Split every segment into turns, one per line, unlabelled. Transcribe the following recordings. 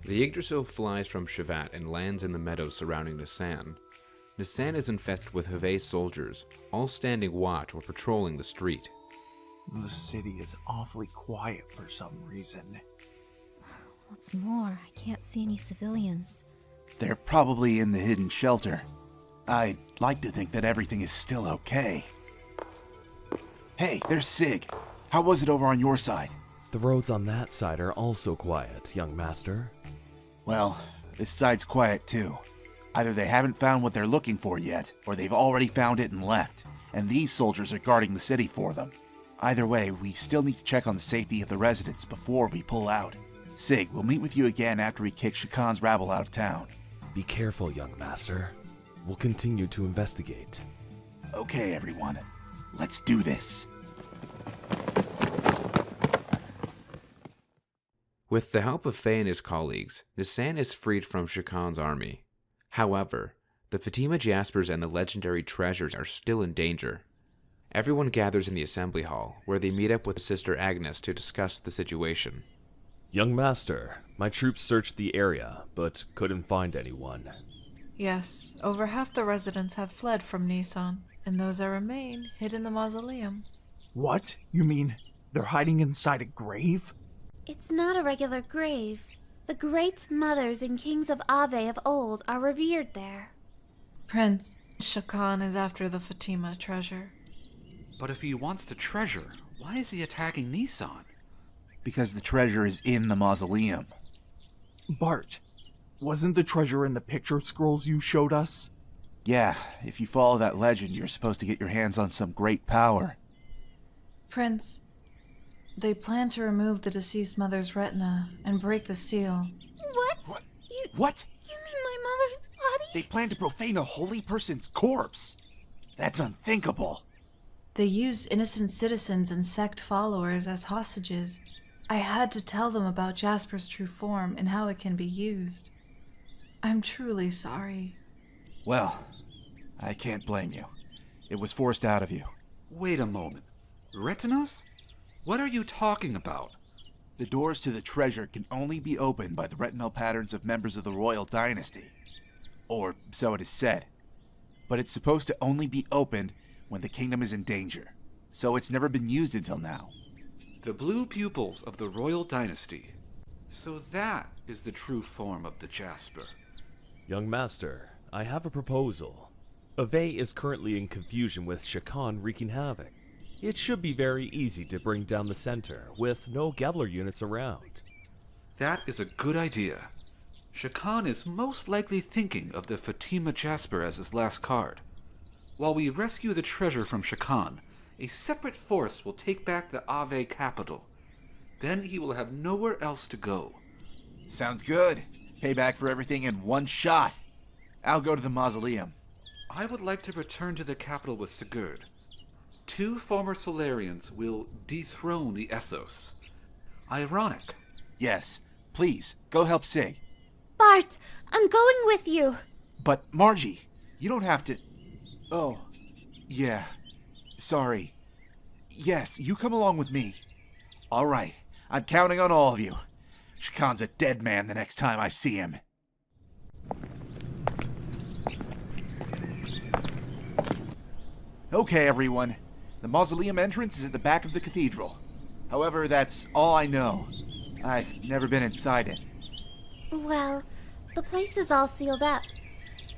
The Yggdrasil flies from Shivat and lands in the meadows surrounding Nisan. Nisan is infested with Have soldiers, all standing watch or patrolling the street.
The city is awfully quiet for some reason.
What's more, I can't see any civilians.
They're probably in the hidden shelter. I'd like to think that everything is still okay. Hey, there's Sig. How was it over on your side?
The roads on that side are also quiet, young master.
Well, this side's quiet too. Either they haven't found what they're looking for yet, or they've already found it and left, and these soldiers are guarding the city for them. Either way, we still need to check on the safety of the residents before we pull out. Sig, we'll meet with you again after we kick Shakan's rabble out of town.
Be careful, young master. We'll continue to investigate.
Okay, everyone. Let's do this.
With the help of Faye and his colleagues, Nisan is freed from Shakan's army. However, the Fatima Jaspers and the legendary treasures are still in danger. Everyone gathers in the assembly hall, where they meet up with Sister Agnes to discuss the situation.
Young master, my troops searched the area, but couldn't find anyone.
Yes, over half the residents have fled from Nisan, and those that remain hid in the mausoleum.
What? You mean they're hiding inside a grave?
It's not a regular grave. The great mothers and kings of Ave of old are revered there.
Prince, Shakan is after the Fatima treasure.
But if he wants the treasure, why is he attacking Nisan?
Because the treasure is in the mausoleum.
Bart, wasn't the treasure in the picture scrolls you showed us?
Yeah, if you follow that legend, you're supposed to get your hands on some great power.
Prince, they plan to remove the deceased mother's retina and break the seal.
What?
What?
You mean my mother's body?
They plan to profane a holy person's corpse? That's unthinkable.
They use innocent citizens and sect followers as hostages. I had to tell them about Jasper's true form and how it can be used. I'm truly sorry.
Well, I can't blame you. It was forced out of you.
Wait a moment. Retinas? What are you talking about?
The doors to the treasure can only be opened by the retinal patterns of members of the royal dynasty. Or so it is said. But it's supposed to only be opened when the kingdom is in danger. So it's never been used until now.
The blue pupils of the royal dynasty. So that is the true form of the Jasper.
Young master, I have a proposal. Ave is currently in confusion with Shakan wreaking havoc. It should be very easy to bring down the center with no Gabler units around.
That is a good idea. Shakan is most likely thinking of the Fatima Jasper as his last card. While we rescue the treasure from Shakan, a separate force will take back the Ave capital. Then he will have nowhere else to go.
Sounds good. Payback for everything in one shot. I'll go to the mausoleum.
I would like to return to the capital with Sigurd. 2 former Solarians will dethrone the Ethos. Ironic.
Yes, please, go help Sig.
Bart, I'm going with you.
But Margie, you don't have to... Oh, yeah. Sorry. Yes, you come along with me. All right, I'm counting on all of you. Shakan's a dead man the next time I see him. Okay, everyone. The mausoleum entrance is at the back of the cathedral. However, that's all I know. I've never been inside it.
Well, the place is all sealed up.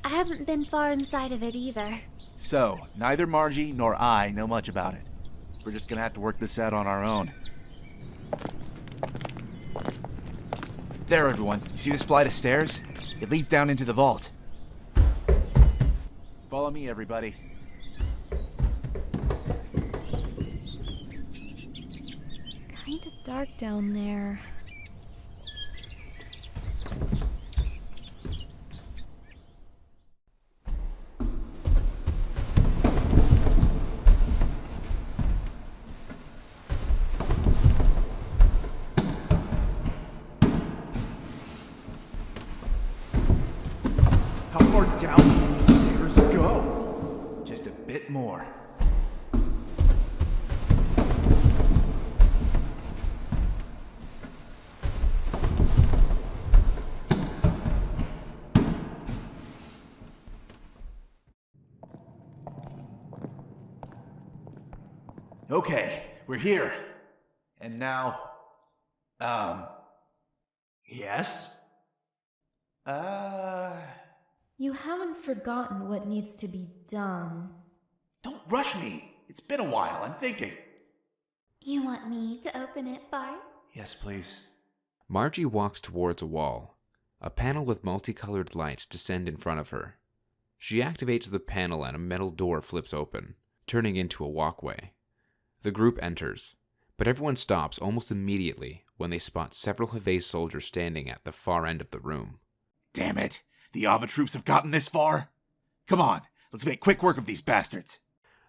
I haven't been far inside of it either.
So, neither Margie nor I know much about it. We're just gonna have to work this out on our own. There, everyone. You see this flight of stairs? It leads down into the vault. Follow me, everybody.
Kinda dark down there.
How far down do these stairs go?
Just a bit more. Okay, we're here. And now,
Yes?
You haven't forgotten what needs to be done.
don't rush me. It's been a while, I'm thinking.
You want me to open it, Bart?
Yes, please.
Margie walks towards a wall. A panel with multicolored lights descend in front of her. She activates the panel and a metal door flips open, turning into a walkway. The group enters, but everyone stops almost immediately when they spot several Have soldiers standing at the far end of the room.
Damn it! The Ava troops have gotten this far? Come on, let's make quick work of these bastards.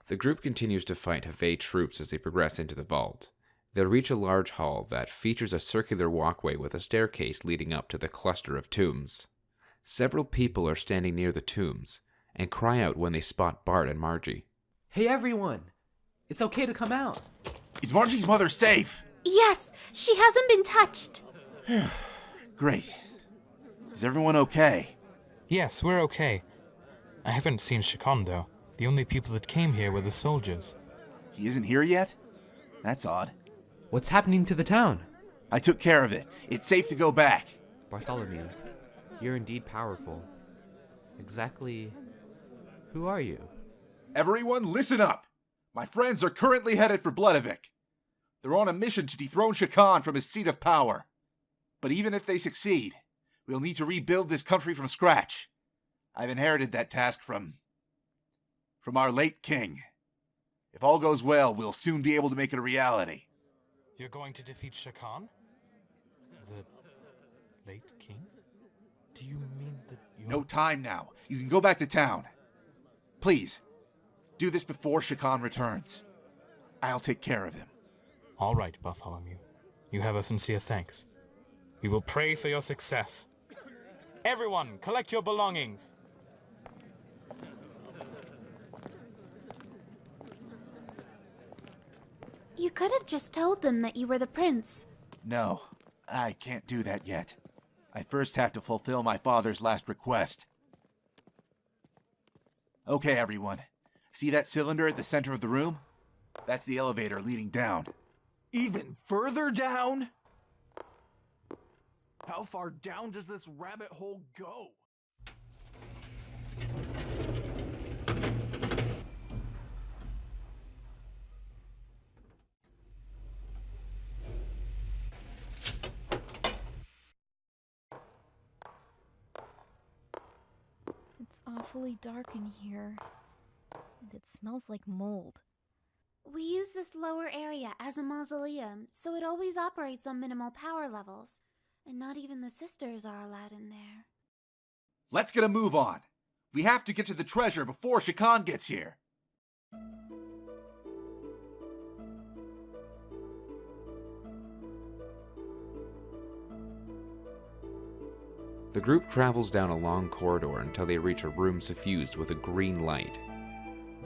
The group continues to fight Have troops as they progress into the vault. They'll reach a large hall that features a circular walkway with a staircase leading up to the cluster of tombs. Several people are standing near the tombs and cry out when they spot Bart and Margie.
Hey everyone! It's okay to come out.
Is Margie's mother safe?
Yes, she hasn't been touched.
Great. Is everyone okay?
Yes, we're okay. I haven't seen Shikon, though. The only people that came here were the soldiers.
He isn't here yet? That's odd.
What's happening to the town?
I took care of it. It's safe to go back.
Bartholomew, you're indeed powerful. Exactly who are you?
Everyone, listen up! My friends are currently headed for Bloodavik. They're on a mission to dethrone Shikon from his seat of power. But even if they succeed, we'll need to rebuild this country from scratch. I've inherited that task from our late king. If all goes well, we'll soon be able to make it a reality.
You're going to defeat Shikon? The late king? Do you mean that you're...
No time now. You can go back to town. Please, do this before Shikon returns. I'll take care of him.
All right, Bartholomew. You have our sincere thanks. We will pray for your success. Everyone, collect your belongings.
You could have just told them that you were the prince.
No, I can't do that yet. I first have to fulfill my father's last request. Okay, everyone. See that cylinder at the center of the room? That's the elevator leading down.
Even further down? How far down does this rabbit hole go?
It's awfully dark in here, and it smells like mold.
We use this lower area as a mausoleum, so it always operates on minimal power levels. And not even the sisters are allowed in there.
Let's get a move on. We have to get to the treasure before Shikon gets here.
The group travels down a long corridor until they reach a room suffused with a green light.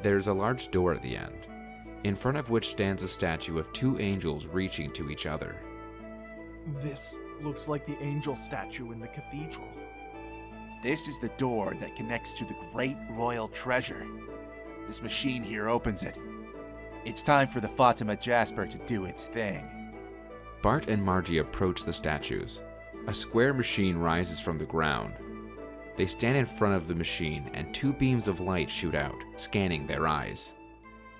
There's a large door at the end, in front of which stands a statue of two angels reaching to each other.
This looks like the angel statue in the cathedral.
This is the door that connects to the great royal treasure. This machine here opens it. It's time for the Fatima Jasper to do its thing.
Bart and Margie approach the statues. A square machine rises from the ground. They stand in front of the machine and two beams of light shoot out, scanning their eyes.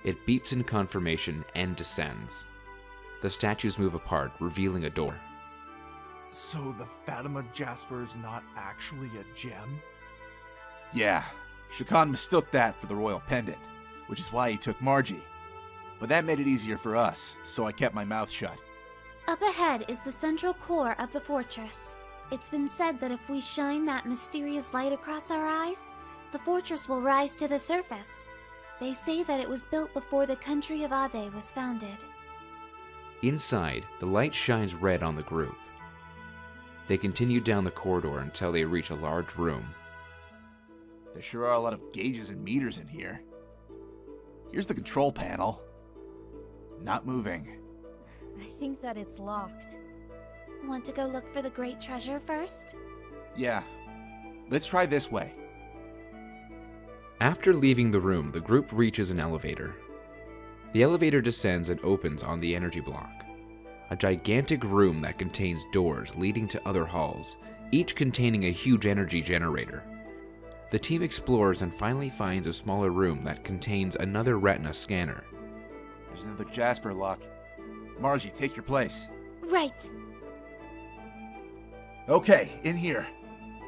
It beeps in confirmation and descends. The statues move apart, revealing a door.
So the Fatima Jasper is not actually a gem?
Yeah, Shikon mistook that for the royal pendant, which is why he took Margie. But that made it easier for us, so I kept my mouth shut.
Up ahead is the central core of the fortress. It's been said that if we shine that mysterious light across our eyes, the fortress will rise to the surface. They say that it was built before the country of Ave was founded.
Inside, the light shines red on the group. They continue down the corridor until they reach a large room.
There sure are a lot of gauges and meters in here. Here's the control panel. Not moving.
I think that it's locked.
Want to go look for the great treasure first?
Yeah. Let's try this way.
After leaving the room, the group reaches an elevator. The elevator descends and opens on the energy block. A gigantic room that contains doors leading to other halls, each containing a huge energy generator. The team explores and finally finds a smaller room that contains another retina scanner.
There's another Jasper lock. Margie, take your place.
Right.
Okay, in here.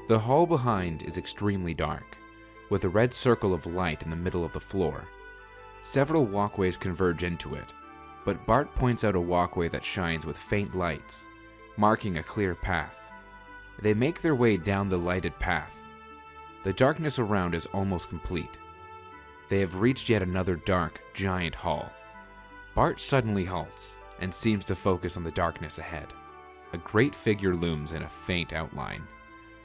The hall behind is extremely dark, with a red circle of light in the middle of the floor. Several walkways converge into it, but Bart points out a walkway that shines with faint lights, marking a clear path. They make their way down the lighted path. The darkness around is almost complete. They have reached yet another dark, giant hall. Bart suddenly halts and seems to focus on the darkness ahead. A great figure looms in a faint outline,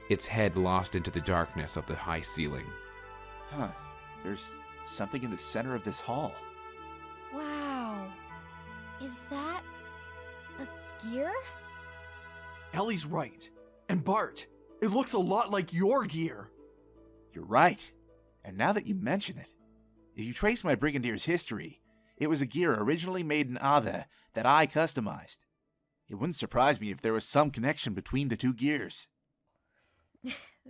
its head lost into the darkness of the high ceiling.
Huh. There's something in the center of this hall.
Wow. Is that a gear?
Ellie's right. And Bart, it looks a lot like your gear.
You're right. And now that you mention it, if you trace my Brigadier's history, it was a gear originally made in Ava that I customized. It wouldn't surprise me if there was some connection between the two gears.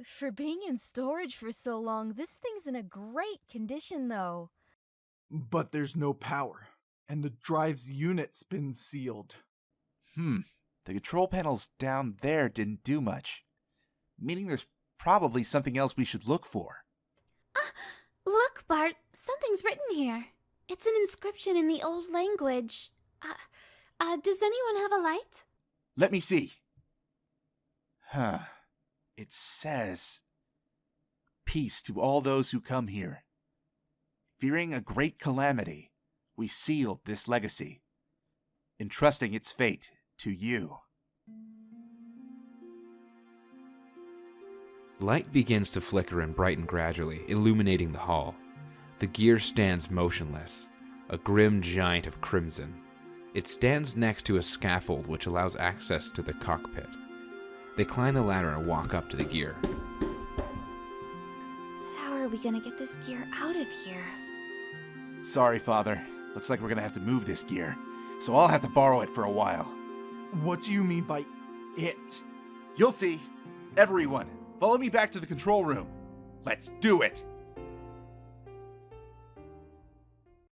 For being in storage for so long, this thing's in a great condition, though.
But there's no power, and the drive's unit's been sealed.
The control panels down there didn't do much. Meaning there's probably something else we should look for.
Look, Bart, something's written here. It's an inscription in the old language. Does anyone have a light?
Let me see. It says, "Peace to all those who come here. Fearing a great calamity, we sealed this legacy, entrusting its fate to you."
Light begins to flicker and brighten gradually, illuminating the hall. The gear stands motionless, a grim giant of crimson. It stands next to a scaffold which allows access to the cockpit. They climb the ladder and walk up to the gear.
How are we gonna get this gear out of here?
Sorry, Father. Looks like we're gonna have to move this gear, so I'll have to borrow it for a while.
What do you mean by it?
You'll see. Everyone, follow me back to the control room. Let's do it!